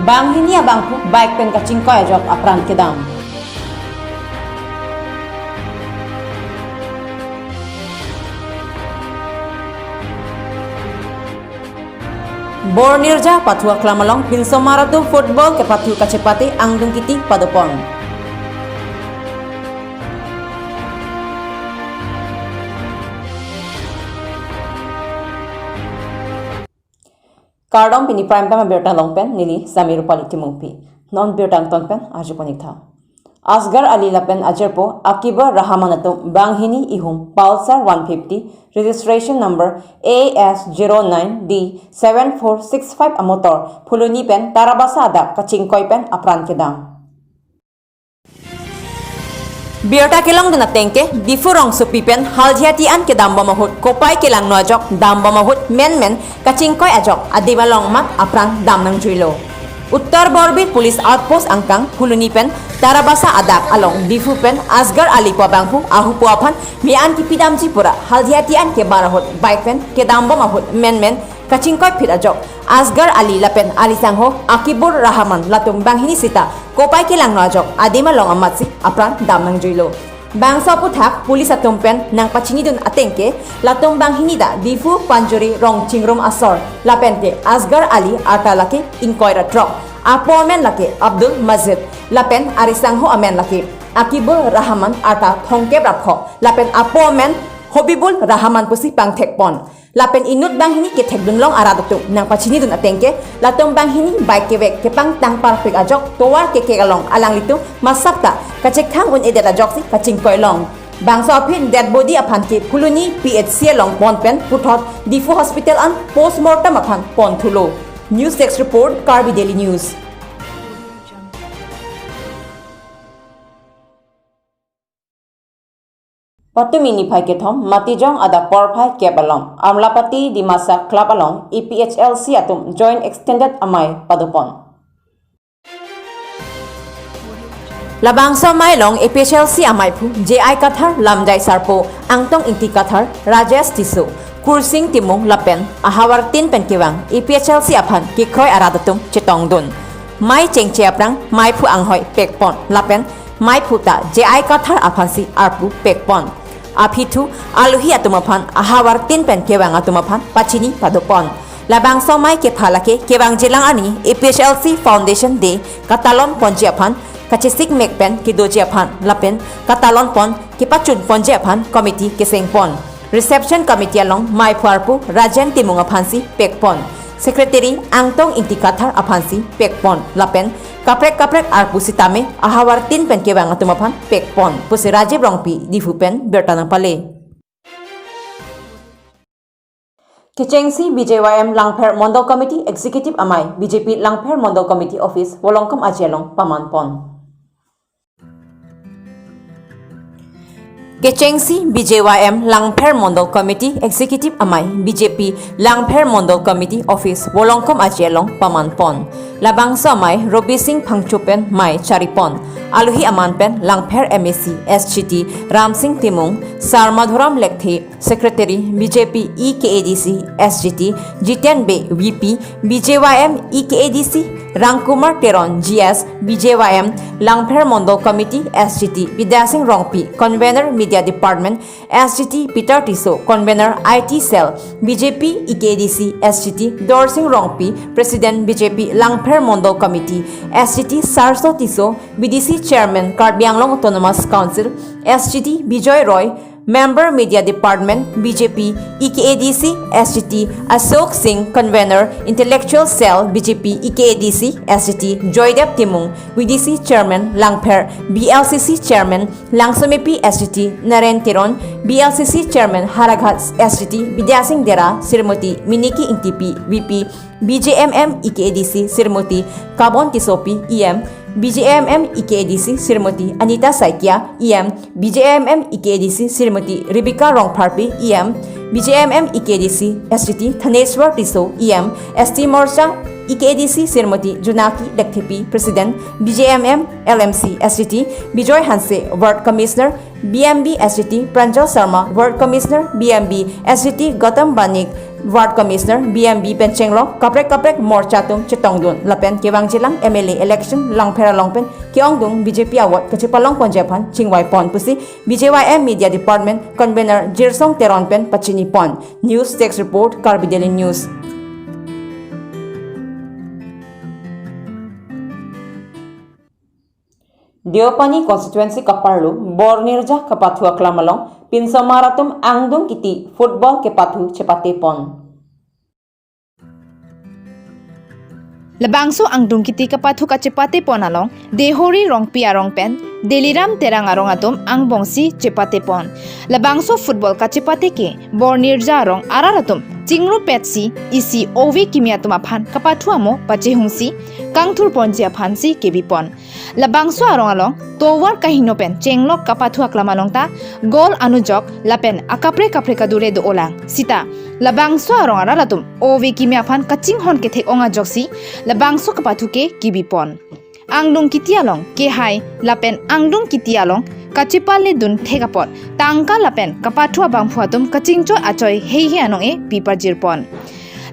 Bang hini abang pu baik pen kacing ko ajok apran kedam. Bornirja patua klamalong pinsomaratu football ke patu kacepate angdung kiti padopon. Kardom pini prime time bertang longpen nili Samiru Paliti mungpi non bertang tonpen ajuponik tha. Asgar Ali Lapen Ajerpo Akiba Rahamanatum Banghini Ihum Pulsar 150 registration number AS09D7465 a motor Puluni pen Tarabasa ada Kachingkoy pen apran kedam. Biarta kelang duna tengke difurong supipen haljiatian ke damba mahut kopai kelang nuajok damba mahut men kachingkoy ajok adimalong mat apran damnang juilo. Uttar Borbit Police Outpost angkang Pulunipen Tarabasa adak along difupen Asgar Ali Pabangpu ahu puapan mian ki pidam jipura haljiatian ke barahut baikpen ke damba mahut men kachingkoy pit ajok Asgar Ali Lapen Ali Sangho Akibur Rahman latum banghini sita kopai kelang nuajok adimalong amatsi apran damnang juilo. Bang soputhak pulis atumpen nang pachinidun atengke latung bang hinida difu panjuri rong chingrum asor lapente Asgar Ali atalake inkoira drop apomen lake Abdul Mazid lapen arisangho amen lake Akibul Rahman ata thongke rapho lapen apomen Hobibul Rahman pusi pang tekpon lapen inut bang hini ke thekdun long aradatum nang pachinidun atengke latung bang hini baik kewek ke pang tang parfik ajok towar ke along alang litu masapta kacek thang un edet ajok si kachingkoy long bang so apin dead body apan ke Puluni PHC long ponpen puthot Difu Hospital an postmortem apan pon thulo. News Desk report Karbi Daily News. Patumini phai ke thom matijong ada por phai ke balong Amlapati Dimasa Club along EPHLC atum joint extended amai padopon. Labang sa mailong EPHLC amai pu JI Kathar Lamjai Sarpo Angtong Inti Kathar Rajesh Tisu Kursing Timong Lapen Ahawar Tin Penkewang EPHLC apan Kikroy Aradatum Chitongdun Mai Chengche aprang Mai pu anghoy Pekpon Lapen Mai puta JI Kathar apansi Arpu Pekpon Apitu aluhi atumapan ahawar tin Penkewang atumapan Pachini Padopon Labang sa mai ke phalake kewang jelang ani EPHLC Foundation Day Katalon Ponjiapan Kachisik mekpen ki dojiapan lapen katalon pon ki pachun ponjiapan committee ki sengpon reception committee along mai pharpu rajen timung aphansi pekpon secretary angtong inti kathar aphansi pekpon lapen kaprek arpu sitame ahawar tin pen ke bang atumapan pekpon pusi Rajiv Rongpi difupen bertanang pale. Kechengsi BJYM Langpher Mondal Committee Executive Amai BJP Langpher Mondal Committee Office Wolongkom Ajelong Pamanpon. Kechengsi BJYM Langpher Mondal Committee Executive Amai BJP Langpher Mondal Committee Office Wolongkom Ajelong Pamanpon. Labang sa amai Robi Singh Phangchupen Mai Charipon. Aluhi Amanpen Langpher MEC SGT Ram Singh Timung Sar Madhuram Lekthi Secretary BJP EKADC SGT Jiten Be VP BJYM EKADC Rangkumar Teron GS BJYM Langpher Mondal Committee SGT Vidya Singh Rongpi Convener Media Department SGT Peter Tiso Convener IT Cell BJP EKADC SGT Dor Singh Rongpi President BJP Langpher Mondal Committee SGT Sarso Tiso BDC Chairman Karbi Anglong Autonomous Council SGT Bijoy Roy Member Media Department BJP EKADC SGT Ashok Singh Convener Intellectual Cell BJP EKADC SGT Joydev Timung VDC Chairman Langpher BLCC Chairman Langsumipi SGT Naren Tiron BLCC Chairman Haraghat SGT Vidya Singh Dera Sirmoti Miniki Intipi VP BJMM EKADC Sirmoti Kabon Tisopi EM BJMM EKADC Sirmoti Anita Saikia EM BJMM EKADC Sirmoti Rebecca Rongparpi EM BJMM EKADC SGT Thaneswar Tiso EM ST Morcha EKADC Sirmoti Junaki Lekthepi President BJMM LMC SGT Bijoy Hanse Ward Commissioner BMB SGT Pranjal Sharma Ward Commissioner BMB SGT Gautam Banik Ward Commissioner BMB Penchenglo kaprek morcha tum chitongdun lapen kewang jilang MLA election langphera longpen kiongdung BJP award kachipalong ponjepan chingwai pon pusi BJYM Media Department Convener Jirsong Teronpen pachini pon. News Text Report Carbideli News. Diopani constituency kaparlu Bornirja kapathu aklamalong Pinsamaratum angdung kiti football kepathu cepate pon. Labangso angdung kiti kapathu kacepate pon along Dehori rong pia rong pen Deliram terang arong atom ang bongsi cepate pon. Labangso football kacepate ke Bornirja rong araratum Jingru petsi isi ovi kimia tumaphan kapathu amo pachehungsi kangthur ponjia phansi kebipon. Labangso arong along towar kahinopen chenglok kapathu aklamalong ta gol anujok lapen akapre kadure do olang sita labangso arong aralatum ovi kimia phan kaching hon ke thek onga joksi labangso kapathu ke kibipon. Angdung kitialong ke hai lapen angdung kitialong kachipalni dun thegapot tangka lapen kapathu abangphuatum kachingcho achoi hei anong e piparjirpon.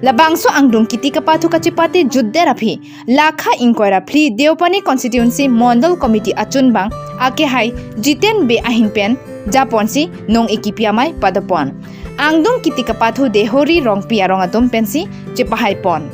Labangso angdung kiti kapathu kachipate judde rafi lakha inquiry free Deopani constituency Mondal committee achunbang ake hai jiten be ahinpen japonsi nong ekipiamai padapon. Angdung kiti kapathu Dehori rong pia rong atum pensi chepahai pon.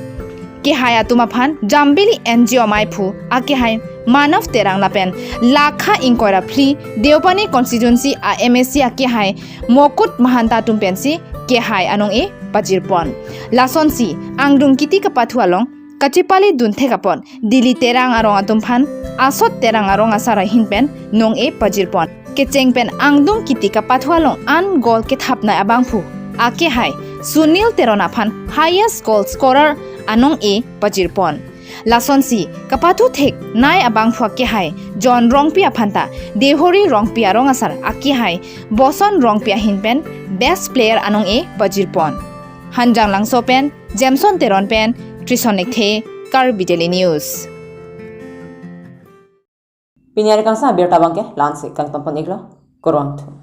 Ke hai atumaphan Jambili NGO mai phu ake hai Manav terang lapen lakha inquiry free Deopani constituency a MSC ake hai Mokut mahanta tumpensi ke hai anong e pajirpon. Lasonsi angdung kiti kapathu along kachipali dunthe kapon dili terang arong atumphan asot terang arong asara hinpen nong e pajirpon. Ke chengpen angdung kiti kapathu along an gol ke thapna abangphu ake hai Sunil Teronaphan highest goal scorer anong e pajirpon. Lasonsi kapathu thek nai abangphu ke hai John Rongpia phanta Dehori Rongpia rong asar ake hai Boson Rongpia hinpen best player anong e pajirpon. Hanjang Langso pen, Jameson Teron pen, Trisonik the, Carbideli News. Pinyari kang sa bir tabang ke lansi kang tampan iglo, Korwanto.